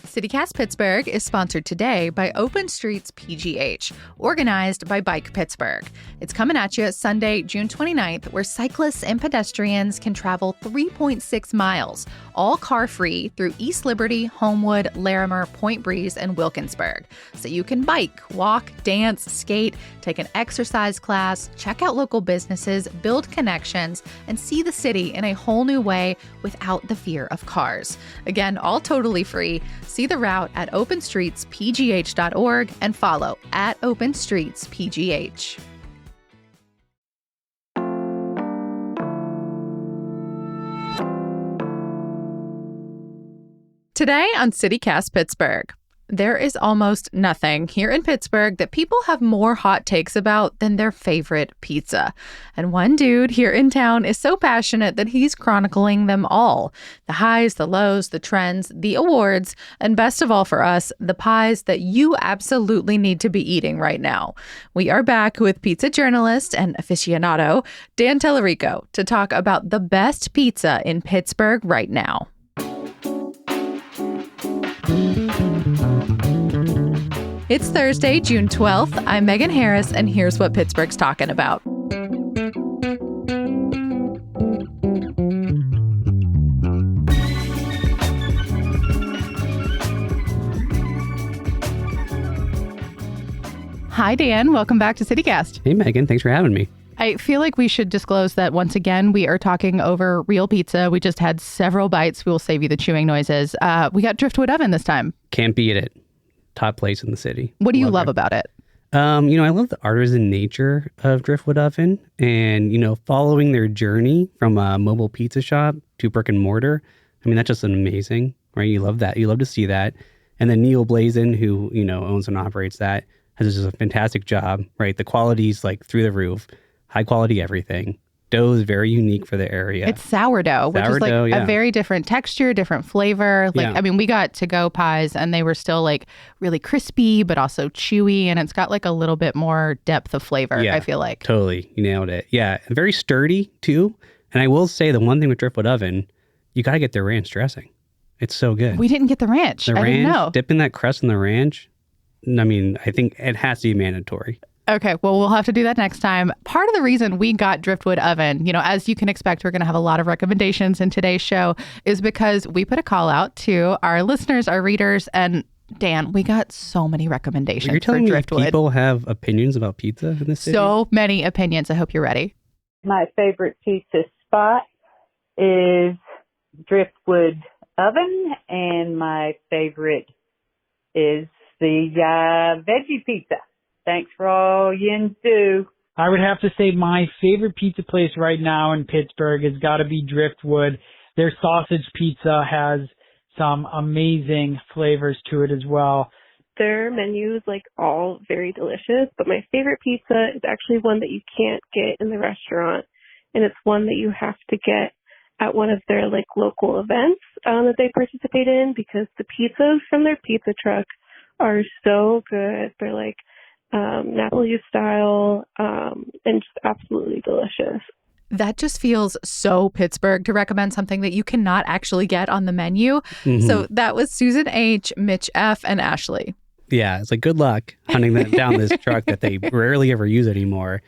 CityCast Pittsburgh is sponsored today by Open Streets PGH, organized by Bike Pittsburgh. It's coming at you Sunday, June 29th, where cyclists and pedestrians can travel 3.6 miles, all car-free through East Liberty, Homewood, Larimer, Point Breeze, and Wilkinsburg. So you can bike, walk, dance, skate, take an exercise class, check out local businesses, build connections, and see the city in a whole new way without the fear of cars. Again, all totally free. See the route at openstreetspgh.org and follow at openstreetspgh. Today on CityCast Pittsburgh, there is almost nothing here in Pittsburgh that people have more hot takes about than their favorite pizza. And one dude here in town is so passionate that he's chronicling them all. The highs, the lows, the trends, the awards, and best of all for us, the pies that you absolutely need to be eating right now. We are back with pizza journalist and aficionado Dan Tallarico to talk about the best pizza in Pittsburgh right now. It's Thursday, June 12th. I'm Megan Harris, and here's what Pittsburgh's talking about. Hi, Dan. Welcome back to CityCast. Hey, Megan. Thanks for having me. I feel like we should disclose that once again, we are talking over real pizza. We just had several bites. We will save you the chewing noises. We got Driftwood Oven this time. Can't beat it. Top place in the city. What do you love about it? I love the artisan nature of Driftwood Oven and, following their journey from a mobile pizza shop to brick and mortar. I mean, that's just amazing, right? You love that. You love to see that. And then Neil Blazin, who, owns and operates that, has just a fantastic job, right? The quality's like through the roof, high quality everything. Dough is very unique for the area. It's sourdough, which is like a very different texture, different flavor. We got to-go pies and they were still like really crispy, but also chewy. And it's got like a little bit more depth of flavor, I feel like. Totally. You nailed it. Yeah. Very sturdy too. And I will say the one thing with Driftwood Oven, you got to get the ranch dressing. It's so good. We didn't get the ranch. I didn't know. Dipping that crust in the ranch. I mean, I think it has to be mandatory. Okay, well, we'll have to do that next time. Part of the reason we got Driftwood Oven, as you can expect, we're going to have a lot of recommendations in today's show, is because we put a call out to our listeners, our readers, and Dan, we got so many recommendations You're telling for Driftwood. Me people have opinions about pizza in this city? So many opinions. I hope you're ready. My favorite pizza spot is Driftwood Oven, and my favorite is the veggie pizza. Thanks for all you do. I would have to say my favorite pizza place right now in Pittsburgh has got to be Driftwood. Their sausage pizza has some amazing flavors to it as well. Their menu is all very delicious, but my favorite pizza is actually one that you can't get in the restaurant, and it's one that you have to get at one of their local events that they participate in, because the pizzas from their pizza truck are so good. They're Napoli style, and just absolutely delicious. That just feels so Pittsburgh to recommend something that you cannot actually get on the menu. Mm-hmm. So that was Susan H., Mitch F., and Ashley. Yeah, it's good luck hunting that down this truck that they rarely ever use anymore.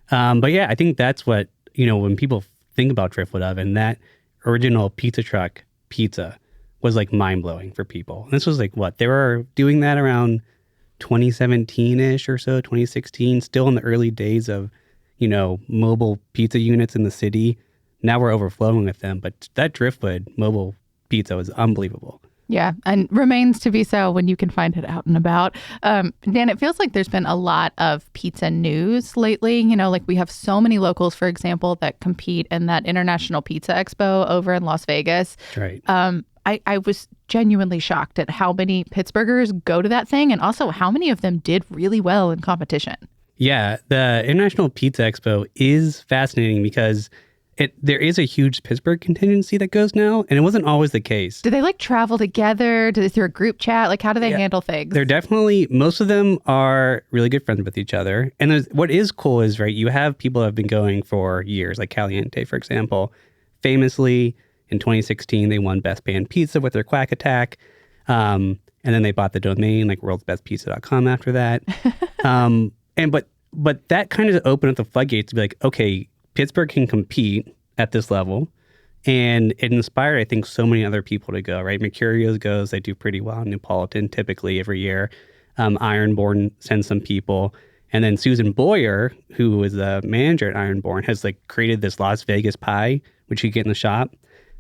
But yeah, I think that's what, when people think about Driftwood Oven, that original pizza truck pizza was mind-blowing for people. And this was what? They were doing that around 2017-ish or so, 2016, still in the early days of, mobile pizza units in the city. Now we're overflowing with them, but that Driftwood mobile pizza was unbelievable. Yeah, and remains to be so when you can find it out and about. Dan, it feels like there's been a lot of pizza news lately. We have so many locals, for example, that compete in that International Pizza Expo over in Las Vegas. That's right. I was genuinely shocked at how many Pittsburghers go to that thing and also how many of them did really well in competition. Yeah, the International Pizza Expo is fascinating because there is a huge Pittsburgh contingency that goes now, and it wasn't always the case. Do they travel together? Through a group chat? How do they handle things? They're definitely, most of them are really good friends with each other. And what is cool is, right, you have people that have been going for years, like Caliente, for example. Famously, in 2016, they won Best Pan Pizza with their Quack Attack. And And then they bought the domain, like worldsbestpizza.com after that. But that kind of opened up the floodgates to be like, okay, Pittsburgh can compete at this level. And it inspired, I think, so many other people to go, right? Mercurio's goes, they do pretty well in Neapolitan typically every year. Ironborn sends some people. And then Susan Boyer, who is the manager at Ironborn, has like created this Las Vegas pie, which you get in the shop,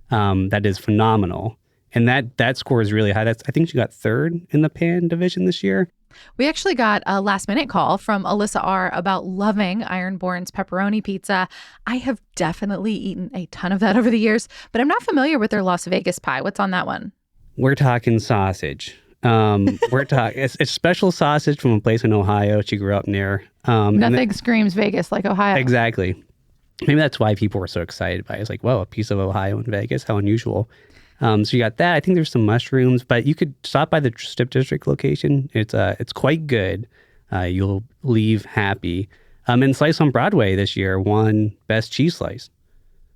that is phenomenal. And that score is really high. I think she got third in the pan division this year. We actually got a last minute call from Alyssa R. about loving Ironborn's pepperoni pizza. I have definitely eaten a ton of that over the years, but I'm not familiar with their Las Vegas pie. What's on that one? We're talking sausage. We're talking it's special sausage from a place in Ohio she grew up near. Nothing screams Vegas like Ohio. Exactly. Maybe that's why people were so excited by it. It's like, whoa, a piece of Ohio in Vegas, how unusual. So you got that. I think there's some mushrooms, but you could stop by the Strip District location. It's quite good. You'll leave happy. And Slice on Broadway this year won Best Cheese Slice.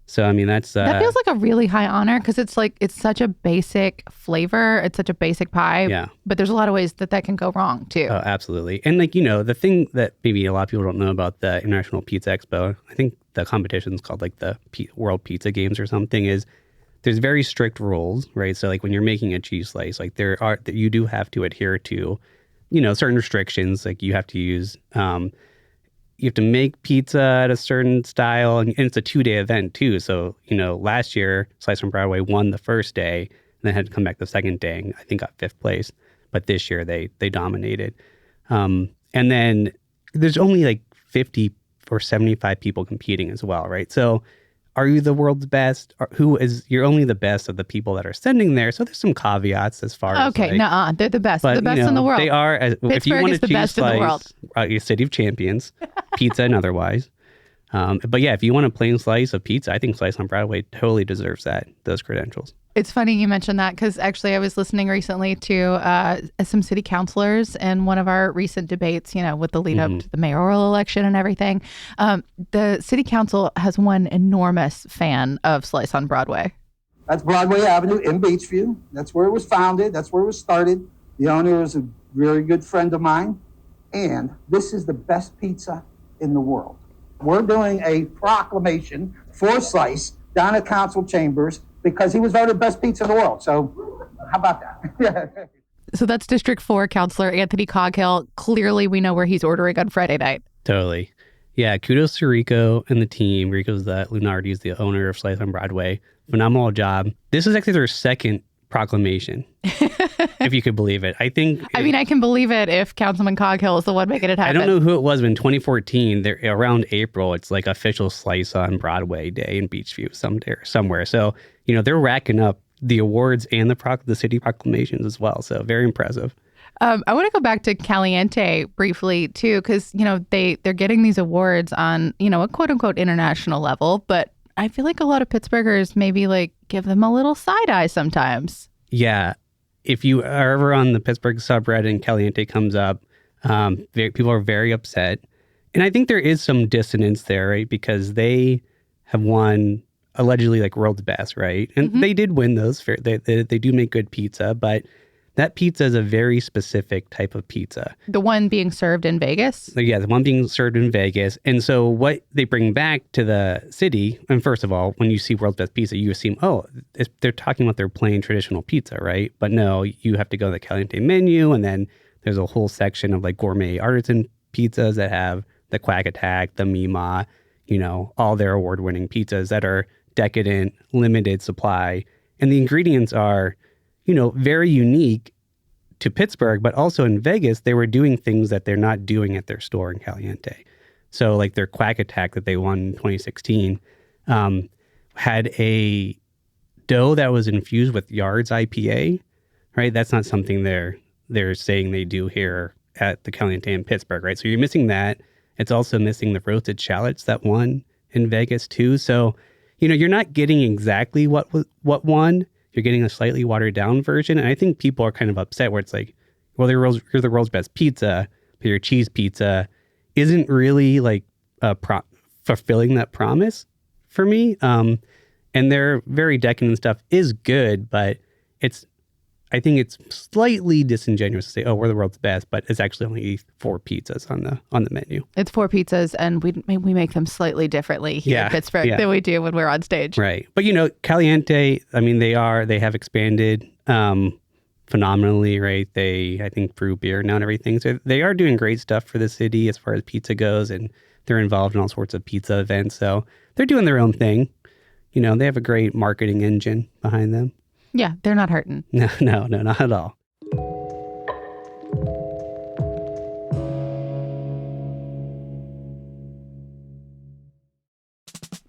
So, I mean, that feels like a really high honor because it's such a basic flavor. It's such a basic pie. Yeah. But there's a lot of ways that can go wrong, too. Oh, absolutely. And the thing that maybe a lot of people don't know about the International Pizza Expo, I think the competition is called like the World Pizza Games or something, is there's very strict rules, right? So like when you're making a cheese slice, like you do have to adhere to, certain restrictions. Like you have to use, you have to make pizza at a certain style, and it's a 2-day event too. So, last year Slice on Broadway won the first day and then had to come back the second day and I think got 5th place. But this year they dominated. And then there's only like 50 or 75 people competing as well, right? So are you the world's best? You're only the best of the people that are sending there. So there's some caveats as far as okay, they're the best. But, the best in the world. They are. If you want is to the best in the world. Your city of champions, pizza and otherwise. But yeah, if you want a plain slice of pizza, I think Slice on Broadway totally deserves those credentials. It's funny you mentioned that because actually I was listening recently to some city councilors in one of our recent debates, with the lead up to the mayoral election and everything. The city council has one enormous fan of Slice on Broadway. That's Broadway Avenue in Beachview. That's where it was founded. That's where it was started. The owner is a very good friend of mine. And this is the best pizza in the world. We're doing a proclamation for Slice down at council chambers because he was voted best pizza in the world. So how about that? So that's District 4 Councilor Anthony Coghill. Clearly we know where he's ordering on Friday night. Totally. Yeah, kudos to Rico and the team. Rico's Lunardi's the owner of Slice on Broadway. Phenomenal job. This is actually their second proclamation, if you could believe it. I can believe it if Councilman Coghill is the one making it happen. I don't know who it was, but in 2014, around April, it's like official Slice on Broadway Day in Beachview somewhere. So, they're racking up the awards and the city proclamations as well. So very impressive. I want to go back to Caliente briefly, too, because, they're getting these awards on, a quote unquote international level. But I feel like a lot of Pittsburghers maybe give them a little side eye sometimes. Yeah. If you are ever on the Pittsburgh subreddit and Caliente comes up, people are very upset. And I think there is some dissonance there, right? Because they have won allegedly world's best, right? And they did win those. They do make good pizza, but that pizza is a very specific type of pizza. The one being served in Vegas? Yeah, the one being served in Vegas. And so what they bring back to the city, and first of all, when you see World's Best Pizza, you assume, they're talking about their plain traditional pizza, right? But no, you have to go to the Caliente menu, and then there's a whole section of gourmet artisan pizzas that have the Quack Attack, the Mima, all their award-winning pizzas that are decadent, limited supply. And the ingredients are very unique to Pittsburgh, but also in Vegas, they were doing things that they're not doing at their store in Caliente. So their Quack Attack that they won in 2016 had a dough that was infused with Yards IPA, right? That's not something they're saying they do here at the Caliente in Pittsburgh, right? So you're missing that. It's also missing the roasted shallots that won in Vegas too. So, you're not getting exactly what won. You're getting a slightly watered down version. And I think people are kind of upset where it's you're the world's best pizza, but your cheese pizza isn't really fulfilling that promise for me. And their very decadent stuff is good, but I think it's slightly disingenuous to say, oh, we're the world's best, but it's actually only 4 pizzas on the menu. It's 4 pizzas, and we make them slightly differently here in Pittsburgh than we do when we're on stage. Right. But, Caliente, I mean, they have expanded phenomenally, right? They, I think, brew beer now and everything. So they are doing great stuff for the city as far as pizza goes, and they're involved in all sorts of pizza events. So they're doing their own thing. They have a great marketing engine behind them. Yeah, they're not hurting. No, not at all.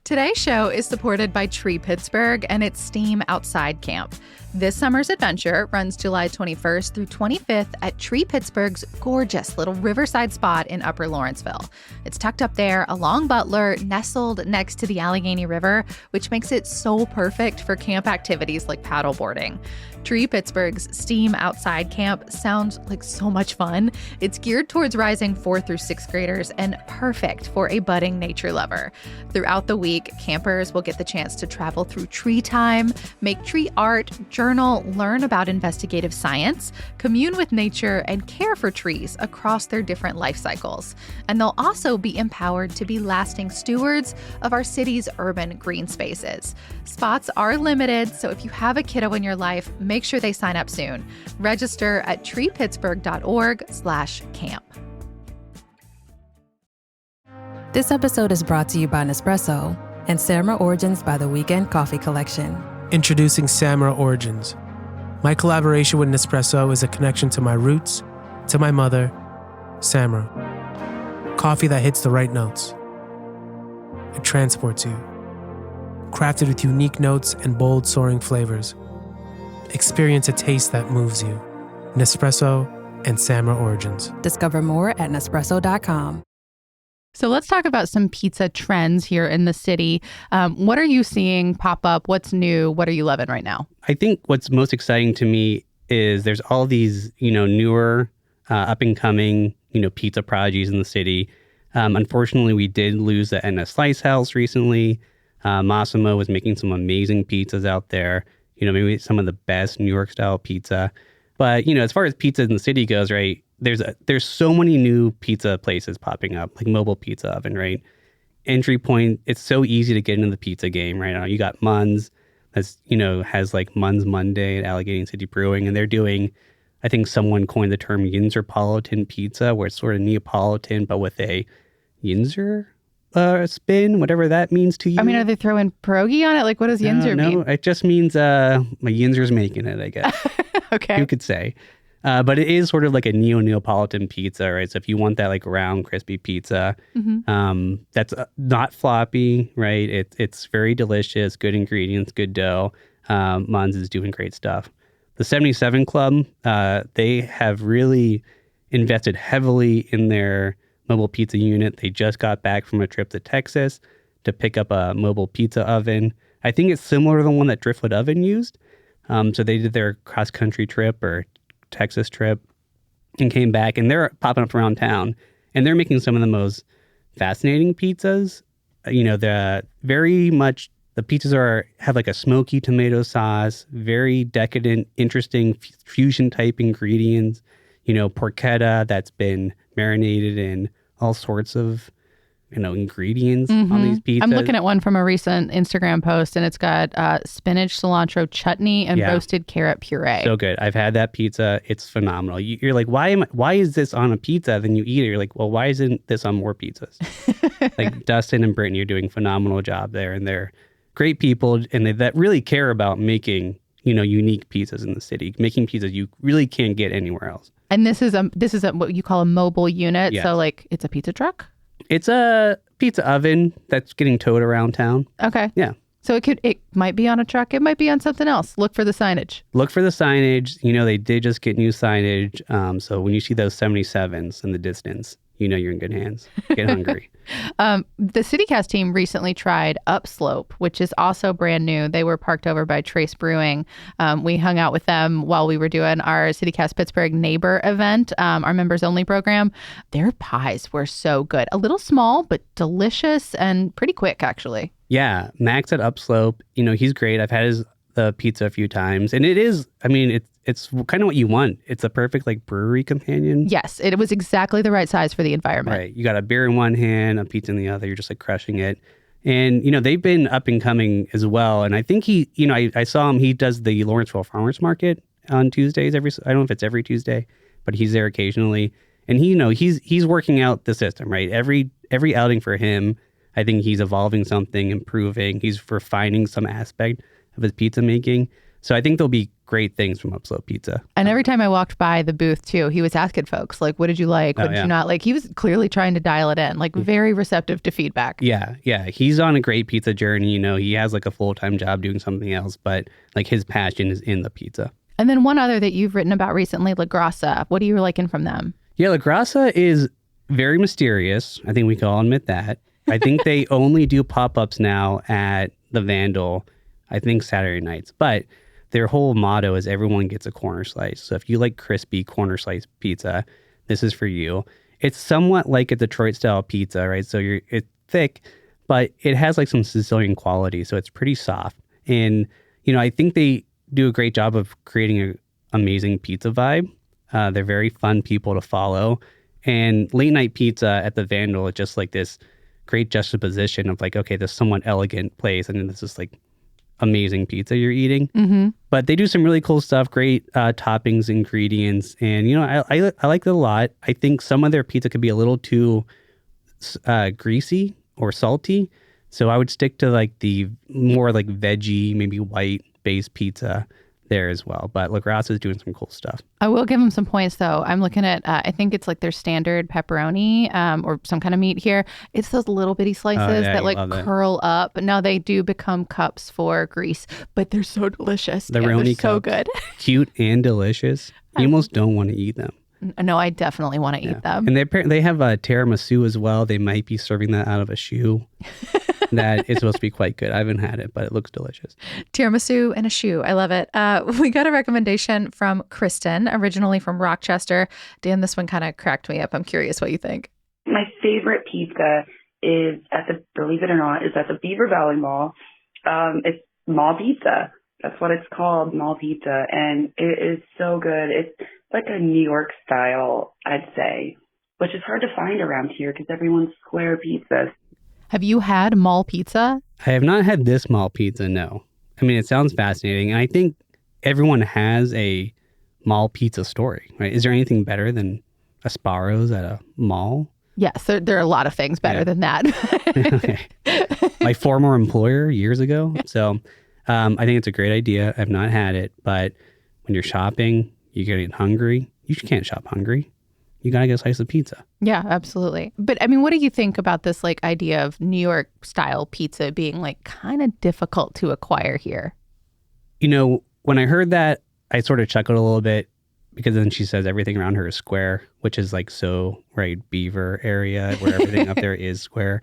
Today's show is supported by Tree Pittsburgh and its STEAM Outside Camp. This summer's adventure runs July 21st through 25th at Tree Pittsburgh's gorgeous little riverside spot in Upper Lawrenceville. It's tucked up there along Butler, nestled next to the Allegheny River, which makes it so perfect for camp activities like paddleboarding. Tree Pittsburgh's STEAM Outside Camp sounds like so much fun. It's geared towards rising 4th through 6th graders and perfect for a budding nature lover. Throughout the week, campers will get the chance to travel through tree time, make tree art, journal, learn about investigative science, commune with nature, and care for trees across their different life cycles. And they'll also be empowered to be lasting stewards of our city's urban green spaces. Spots are limited, so if you have a kiddo in your life, make sure they sign up soon. Register at treepittsburgh.org/camp. This episode is brought to you by Nespresso and Samra Origins by the Weekend Coffee Collection. Introducing Samra Origins. My collaboration with Nespresso is a connection to my roots, to my mother, Samra. Coffee that hits the right notes. It transports you. Crafted with unique notes and bold, soaring flavors. Experience a taste that moves you. Nespresso and Samra Origins. Discover more at Nespresso.com. So let's talk about some pizza trends here in the city. What are you seeing pop up? What's new? What are you loving right now? I think what's most exciting to me is there's all these, newer, up and coming, pizza prodigies in the city. Unfortunately, we did lose the Enna Slice House recently. Massimo was making some amazing pizzas out there. Maybe some of the best New York style pizza. But, as far as pizza in the city goes, right, there's so many new pizza places popping up, like mobile pizza oven, right? Entry point, it's so easy to get into the pizza game right now. You got Munz, that's, has like Munz Monday at Allegheny City Brewing, and they're doing, I think someone coined the term Yinzerpolitan pizza, where it's sort of Neapolitan, but with a Yinzer spin, whatever that means to you. I mean, are they throwing pierogi on it? Like, what does Yinzer mean? No, it just means my Yinzer's making it, I guess. Okay. You could say. But it is sort of like a Neapolitan pizza, right? So if you want that like round, crispy pizza, that's not floppy, right? It's very delicious, good ingredients, good dough. Munz is doing great stuff. The 77 Club, they have really invested heavily in their mobile pizza unit. They just got back from a trip to Texas to pick up a mobile pizza oven. I think it's similar to the one that Driftwood Oven used. So they did their cross-country trip or Texas trip and came back, and they're popping up around town, and they're making some of the most fascinating pizzas. The pizzas have like a smoky tomato sauce, very decadent, interesting fusion type ingredients. Porchetta that's been marinated in all sorts of ingredients on these pizzas. I'm looking at one from a recent Instagram post, and it's got spinach, cilantro chutney, and roasted carrot puree. So good. I've had that pizza. It's phenomenal. You're like, why is this on a pizza? Then you eat it. You're like, well, why isn't this on more pizzas? Like Dustin and Brittany are doing a phenomenal job there, and they're great people, and that really care about making unique pizzas in the city, making pizzas you really can't get anywhere else. And this is what you call a mobile unit. Yes. So like it's a pizza truck. It's a pizza oven that's getting towed around town. Okay. Yeah. So it might be on a truck. It might be on something else. Look for the signage. Look for the signage. They did just get new signage. So when you see those 77s in the distance, you're in good hands. Get hungry. The CityCast team recently tried Upslope, which is also brand new. They were parked over by Trace Brewing. We hung out with them while we were doing our CityCast Pittsburgh neighbor event, our members only program. Their pies were so good. A little small, but delicious and pretty quick, actually. Yeah. Max at Upslope, he's great. I've had the pizza a few times, and it is, it's kind of what you want. It's a perfect like brewery companion. Yes, it was exactly the right size for the environment. Right. You got a beer in one hand, a pizza in the other. You're just like crushing it. And, they've been up and coming as well. And I think he, I saw him, he does the Lawrenceville Farmers Market on Tuesdays. I don't know if it's every Tuesday, but he's there occasionally. And he's working out the system, right? Every outing for him, I think he's evolving something, improving. He's refining some aspect of his pizza making. So I think there'll be great things from Upslope Pizza. And every time I walked by the booth too, he was asking folks like, what did you like? What did you not like? He was clearly trying to dial it in, like very receptive to feedback. Yeah. He's on a great pizza journey. He has like a full-time job doing something else, but like his passion is in the pizza. And then one other that you've written about recently, La Grassa. What are you liking from them? Yeah, La Grassa is very mysterious. I think we can all admit that. I think they only do pop-ups now at the Vandal, I think Saturday nights. But their whole motto is everyone gets a corner slice. So if you like crispy corner slice pizza, this is for you. It's somewhat like a Detroit-style pizza, right? So it's thick, but it has like some Sicilian quality. So it's pretty soft. And, I think they do a great job of creating an amazing pizza vibe. They're very fun people to follow. And late night pizza at the Vandal is just like this great juxtaposition of like, okay, this somewhat elegant place. And then this is like amazing pizza you're eating. Mm-hmm. But they do some really cool stuff, great toppings, ingredients. And, I like it a lot. I think some of their pizza could be a little too greasy or salty. So I would stick to like the more like veggie, maybe white based pizza there as well. But La Grassa is doing some cool stuff. I will give them some points though. I'm looking at, I think it's like their standard pepperoni or some kind of meat here. It's those little bitty slices that like curl up. Now they do become cups for grease, but they're so delicious. The Roni so cups, good. Cute and delicious. You almost don't want to eat them. No, I definitely want to eat them. And they have a tiramisu as well. They might be serving that out of a shoe. That is supposed to be quite good. I haven't had it, but it looks delicious. Tiramisu and a shoe. I love it. We got a recommendation from Kristen, originally from Rochester. Dan, this one kind of cracked me up. I'm curious what you think. My favorite pizza is believe it or not, is at the Beaver Valley Mall. It's Mall Pizza. That's what it's called, Mall Pizza. And it is so good. It's like a New York style, I'd say, which is hard to find around here because everyone's square pizzas. Have you had mall pizza? I have not had this mall pizza, no. I mean, it sounds fascinating. And I think everyone has a mall pizza story, right? Is there anything better than a Sparrow's at a mall? Yes, there are a lot of things better than that. Okay. My former employer years ago. So I think it's a great idea. I've not had it, but when you're shopping, you're getting hungry. You can't shop hungry. You got to get a slice of pizza. Yeah, absolutely. But I mean, what do you think about this like idea of New York style pizza being like kind of difficult to acquire here? When I heard that, I sort of chuckled a little bit because then she says everything around her is square, which is like so, right, Beaver area where everything up there is square.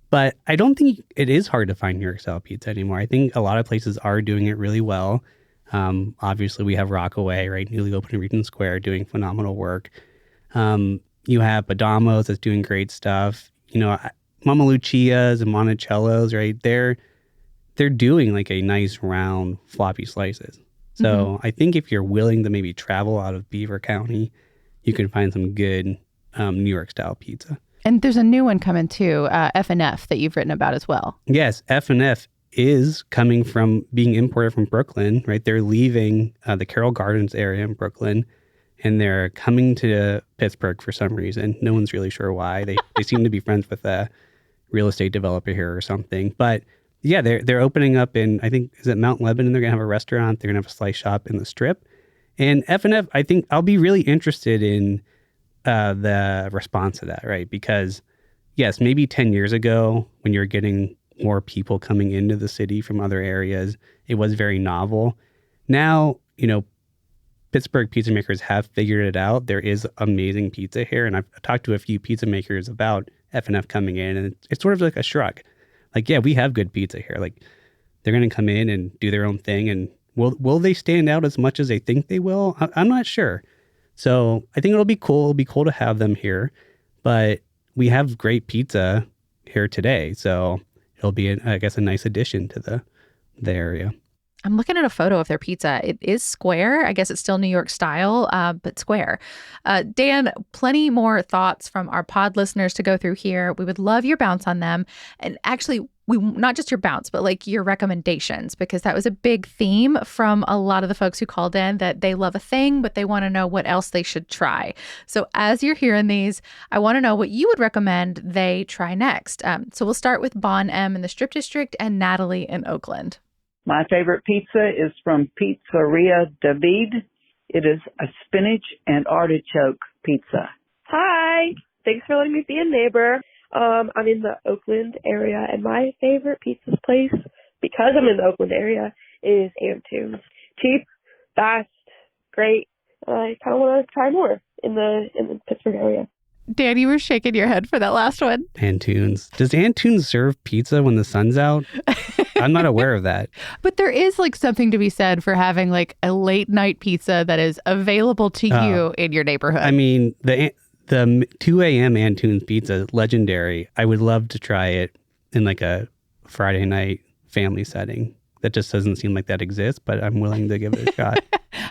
But I don't think it is hard to find New York style pizza anymore. I think a lot of places are doing it really well. Obviously, we have Rockaway, right, newly opened in Regent Square, doing phenomenal work. You have Badamo's that's doing great stuff. Mama Lucia's and Monticello's, right? They're doing like a nice round floppy slices. So I think if you're willing to maybe travel out of Beaver County, you can find some good New York style pizza. And there's a new one coming too, F&F, that you've written about as well. Yes, F&F is coming from being imported from Brooklyn, right? They're leaving the Carroll Gardens area in Brooklyn. And they're coming to Pittsburgh for some reason. No one's really sure why. They seem to be friends with a real estate developer here or something. But yeah, they're opening up in, I think, is it Mount Lebanon? They're going to have a restaurant. They're going to have a slice shop in the Strip. And F&F, I think I'll be really interested in the response to that, right? Because yes, maybe 10 years ago when you're getting more people coming into the city from other areas, it was very novel. Now, Pittsburgh pizza makers have figured it out. There is amazing pizza here. And I've talked to a few pizza makers about F&F coming in. And it's sort of like a shrug. Like, yeah, we have good pizza here. Like, they're going to come in and do their own thing. And will they stand out as much as they think they will? I'm not sure. So I think it'll be cool. It'll be cool to have them here. But we have great pizza here today. So it'll be, I guess, a nice addition to the area. I'm looking at a photo of their pizza. It is square. I guess it's still New York style, but square. Dan, plenty more thoughts from our pod listeners to go through here. We would love your bounce on them. And actually, we not just your bounce, but like your recommendations, because that was a big theme from a lot of the folks who called in, that they love a thing, but they want to know what else they should try. So as you're hearing these, I want to know what you would recommend they try next. So we'll start with Bon M in the Strip District and Natalie in Oakland. My favorite pizza is from Pizzeria David. It is a spinach and artichoke pizza. Hi. Thanks for letting me be a neighbor. I'm in the Oakland area, and my favorite pizza place, because I'm in the Oakland area, is Antunes. Cheap, fast, great. I kind of want to try more in the Pittsburgh area. Dan, you were shaking your head for that last one. Antunes. Does Antunes serve pizza when the sun's out? I'm not aware of that. But there is like something to be said for having like a late night pizza that is available to you in your neighborhood. I mean, the 2 a.m. Antunes pizza, legendary. I would love to try it in like a Friday night family setting. That just doesn't seem like that exists, but I'm willing to give it a shot.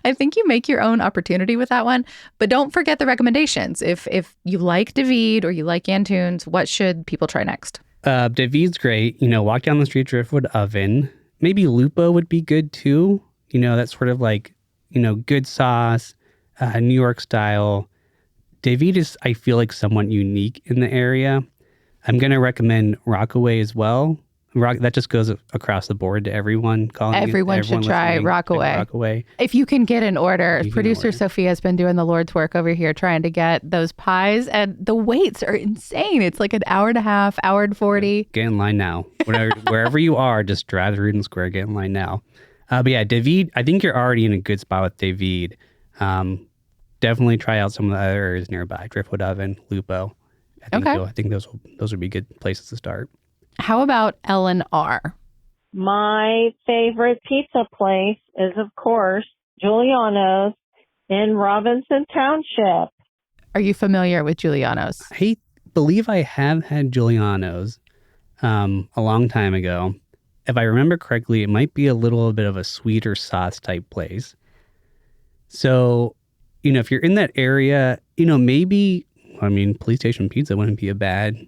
I think you make your own opportunity with that one, but don't forget the recommendations. If you like David or you like Antunes, what should people try next? David's great. Walk down the street, Driftwood Oven. Maybe Lupo would be good too. That's sort of like, good sauce, New York style. David is, I feel like, somewhat unique in the area. I'm going to recommend Rockaway as well. That just goes across the board to everyone. Everyone should try Rockaway. If you can get an order. Producer Sophia has been doing the Lord's work over here trying to get those pies, and the waits are insane. It's like an hour and a half, hour and 40. Get in line now. Wherever you are, just drive to Rudin Square, get in line now. But yeah, David, I think you're already in a good spot with David. Definitely try out some of the other areas nearby. Driftwood Oven, Lupo. I think those would be good places to start. How about Ellen R? My favorite pizza place is, of course, Giuliano's in Robinson Township. Are you familiar with Giuliano's? I believe I have had Giuliano's a long time ago. If I remember correctly, it might be a little bit of a sweeter sauce type place. So, if you're in that area, maybe, Police Station Pizza wouldn't be a bad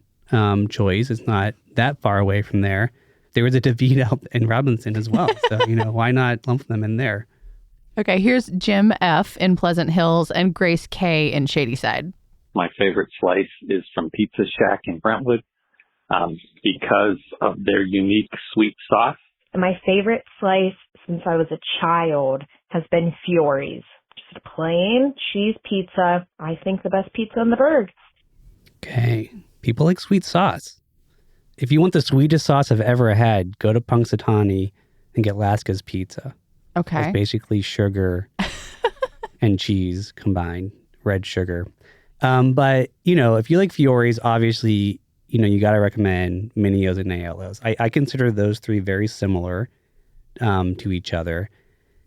choice. It's not that far away from there. There was a David out in Robinson as well. So, why not lump them in there? Okay, here's Jim F. in Pleasant Hills and Grace K. in Shadyside. My favorite slice is from Pizza Shack in Brentwood because of their unique sweet sauce. My favorite slice since I was a child has been Fiore's. Just a plain cheese pizza. I think the best pizza in the burg. Okay. People like sweet sauce. If you want the sweetest sauce I've ever had, go to Punxsutawney and get Lasca's Pizza. Okay. It's basically sugar and cheese combined, red sugar. But, if you like Fiore's, obviously, you got to recommend Minio's and Aiello's. I consider those three very similar to each other.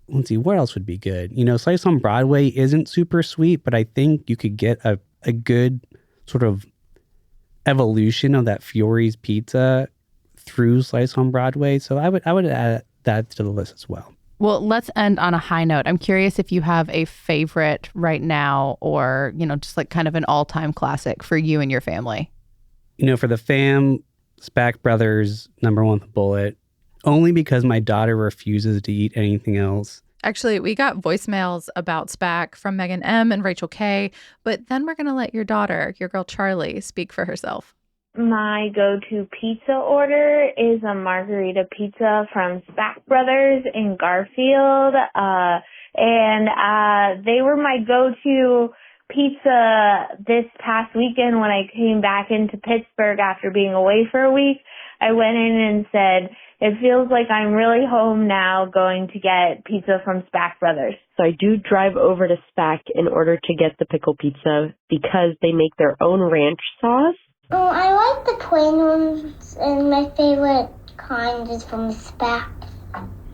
Let's see, what else would be good? Slice on Broadway isn't super sweet, but I think you could get a good sort of evolution of that Fiore's pizza through Slice on Broadway. So I would add that to the list as well. Well, let's end on a high note. I'm curious if you have a favorite right now or, just like kind of an all-time classic for you and your family. For the fam, Spack Brothers, number one with a bullet, only because my daughter refuses to eat anything else. Actually, we got voicemails about Spack from Megan M. and Rachel K., but then we're going to let your daughter, your girl Charlie, speak for herself. My go-to pizza order is a margarita pizza from Spack Brothers in Garfield. And they were my go-to pizza this past weekend when I came back into Pittsburgh after being away for a week. I went in and said, it feels like I'm really home now going to get pizza from Spack Brothers. So I do drive over to Spack in order to get the pickle pizza because they make their own ranch sauce. Oh, I like the plain ones, and my favorite kind is from Spack.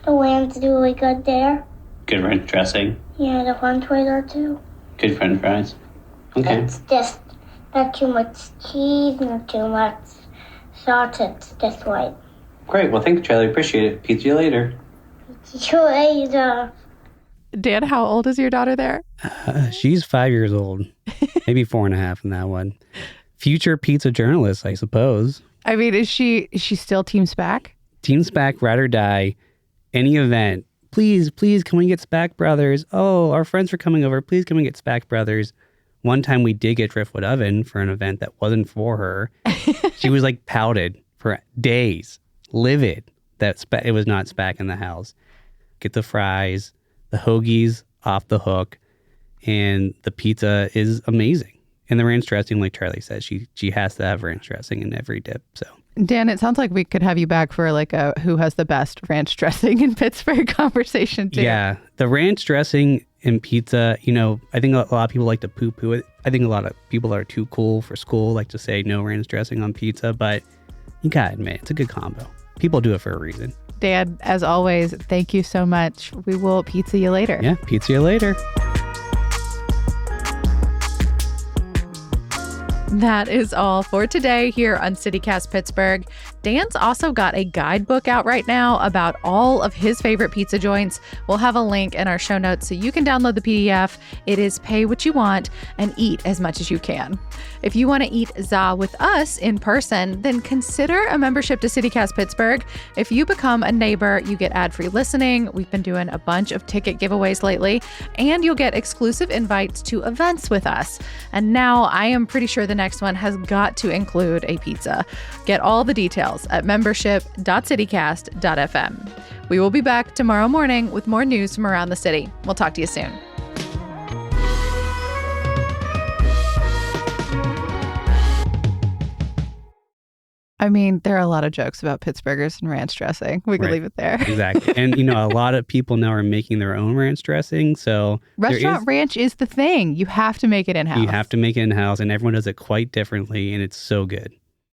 The lamb's really good there. Good ranch dressing. Yeah, the french fries are too. Good french fries. Okay. It's just not too much cheese, not too much sauce. It's just right. Great. Well, thank you, Charlie. Appreciate it. Pizza you later. She sure ate off. Dan, how old is your daughter there? She's 5 years old, maybe 4.5 in that one. Future pizza journalist, I suppose. I mean, is she still Team SPAC? Team SPAC, ride or die, any event. Please, can we get SPAC Brothers? Oh, our friends are coming over. Please, can we get SPAC Brothers? One time we did get Driftwood Oven for an event that wasn't for her. She was like pouted for days, livid that it was not SPAC in the house. Get the fries, the hoagies off the hook, and the pizza is amazing. And the ranch dressing, like Charlie said, she has to have ranch dressing in every dip. So, Dan, it sounds like we could have you back for like a who has the best ranch dressing in Pittsburgh conversation too. Yeah, the ranch dressing in pizza, I think a lot of people like to poo-poo it. I think a lot of people that are too cool for school like to say no ranch dressing on pizza, but you gotta admit, it's a good combo. People do it for a reason. Dan, as always, thank you so much. We will pizza you later. Yeah, pizza you later. That is all for today here on CityCast Pittsburgh. Dan's also got a guidebook out right now about all of his favorite pizza joints. We'll have a link in our show notes so you can download the PDF. It is pay what you want and eat as much as you can. If you want to eat za with us in person, then consider a membership to CityCast Pittsburgh. If you become a neighbor, you get ad-free listening. We've been doing a bunch of ticket giveaways lately, and you'll get exclusive invites to events with us. And now I am pretty sure the next one has got to include a pizza. Get all the details at membership.citycast.fm. We will be back tomorrow morning with more news from around the city. We'll talk to you soon. I mean, there are a lot of jokes about Pittsburghers and ranch dressing. We could leave it there. Exactly. And, a lot of people now are making their own ranch dressing. So restaurant ranch is the thing. You have to make it in-house. You have to make it in-house, and everyone does it quite differently, and it's so good.